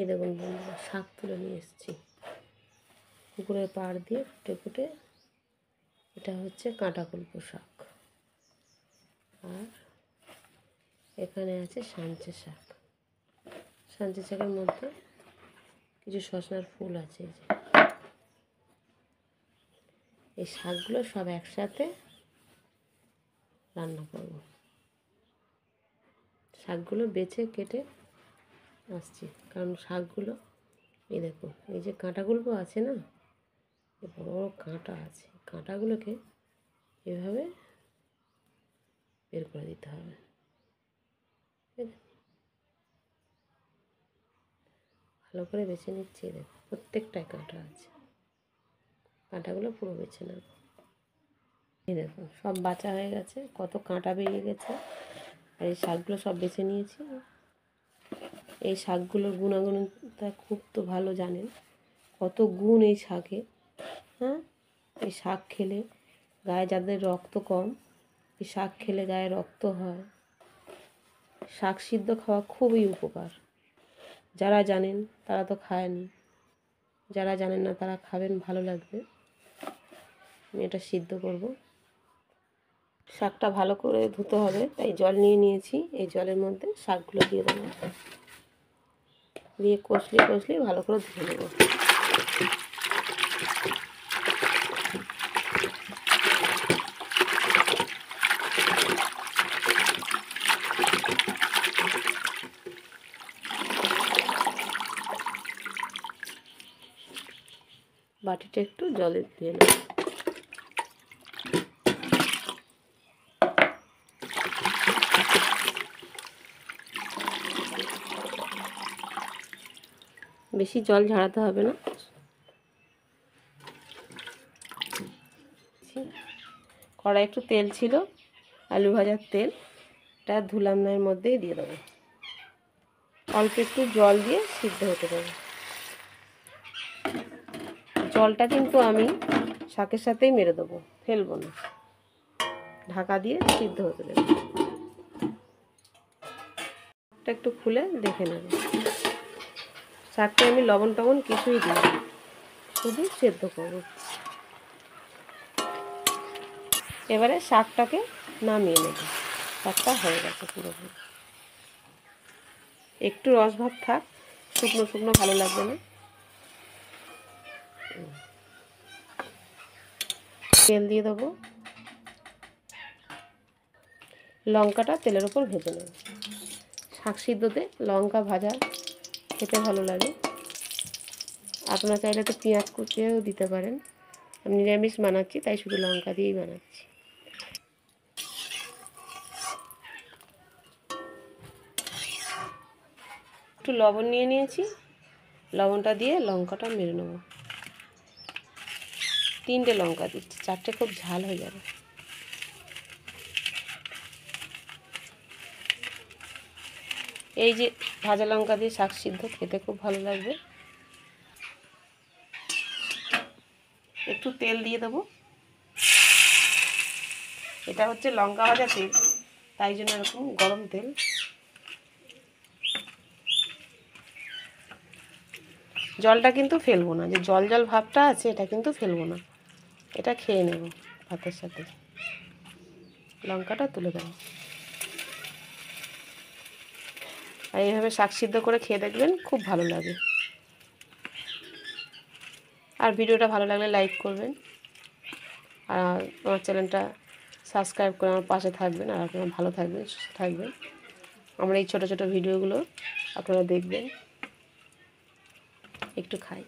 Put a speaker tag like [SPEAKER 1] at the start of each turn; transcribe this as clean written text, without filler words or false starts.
[SPEAKER 1] এই দেখুন বন্ধুরা, শাক তুলে নিয়ে এসেছি পুকুরের পাড় দিয়ে ফুটে ফুটে। এটা হচ্ছে কাঁটাকুলকো শাক, আর এখানে আছে সাঞ্চে শাক। সাঞ্চে শাকের মধ্যে কিছু শসার ফুল আছে। এই শাকগুলো সব একসাথে রান্না করব। শাকগুলো বেছে কেটে আসছি, কারণ শাকগুলো এই দেখুন, এই যে কাঁটাগুলো আছে না, বড় বড় কাঁটা আছে, কাঁটাগুলোকে এভাবে বের করে দিতে হবে। ভালো করে বেছে নিচ্ছি, দেখুন প্রত্যেকটায় কাঁটা আছে, কাঁটাগুলো পুরো বেছে নেব। এই দেখুন সব বাছা হয়ে গেছে, কত কাঁটা বেরিয়ে গেছে। আর এই শাকগুলো সব বেছে নিয়েছি। এই শাকগুলোর গুণাগুণটা খুব তো ভালো জানেন, কত গুণ এই শাকে। হ্যাঁ, এই শাক খেলে গায়ে যাদের রক্ত কম, এই শাক খেলে গায়ে রক্ত হয়। শাক সিদ্ধ খাওয়া খুবই উপকার। যারা জানেন তারা তো খায়নি, যারা জানেন না তারা খাবেন, ভালো লাগবে। আমি এটা সিদ্ধ করব। শাকটা ভালো করে ধুতে হবে, তাই জল নিয়ে নিয়েছি। এই জলের মধ্যে শাকগুলো দিয়ে দেবো, দিয়ে কষলে ভালো করে ধুয়ে নেব। বাটিটা একটু জলে ধুয়ে নেব। বেশি জল ঝাড়াতে হবে না। কড়াই একটু তেল ছিল, আলু ভাজার তেল, এটা ধুলাম না, এর মধ্যেই দিয়ে দেবো। অল্প একটু জল দিয়ে সিদ্ধ হতে দেবো। জলটা কিন্তু আমি শাকের সাথেই মেরে দেবো, ফেলবো না। ঢাকা দিয়ে সিদ্ধ হতে দেবো। এটা একটু খুলে দেখে নেব। শাকটা আমি লবণ টবণ কিছুই দিই, শুধু সেদ্ধ করব। এবারে শাকটাকে নামিয়ে নেব। শাকটা হয়ে গেছে পুরোপুরি। একটু রস ভাব থাক, শুকনো শুকনো ভালো লাগবে না। তেল দিয়ে দেবো, লঙ্কাটা তেলের উপর ভেজে নেব। শাক সিদ্ধতে লঙ্কা ভাজা খেতে ভালো লাগে। আপনারা চাইলে তো পেঁয়াজ কুচিয়েও দিতে পারেন। আমি নিরামিষ বানাচ্ছি, তাই শুধু লঙ্কা দিয়েই বানাচ্ছি। একটু লবণ নিয়ে নিয়েছি, লবণটা দিয়ে লঙ্কাটা মেরে নেব। 3টে লঙ্কা দিচ্ছি, 4টে খুব ঝাল হয়ে যাবে। এই যে ভাজা লঙ্কা দিয়ে শাক সিদ্ধ খেতে খুব ভালো লাগবে। একটু তেল দিয়ে দেবো। এটা হচ্ছে লঙ্কা ভাজা তেল, তাই জন্য এরকম গরম তেল। জলটা কিন্তু ফেলবো না, যে জল জল ভাবটা আছে এটা কিন্তু ফেলবো না, এটা খেয়ে নেব ভাতের সাথে। লঙ্কাটা তুলে দেবো। আর এইভাবে শাক সিদ্ধ করে খেয়ে দেখবেন, খুব ভালো লাগে। আর ভিডিওটা ভালো লাগলে লাইক করবেন, আর আমার চ্যানেলটা সাবস্ক্রাইব করে আমার পাশে থাকবেন। আর আপনারা ভালো থাকবেন, সুস্থ থাকবেন। আমার এই ছোটো ছোটো ভিডিওগুলো আপনারা দেখবেন। একটু খাই।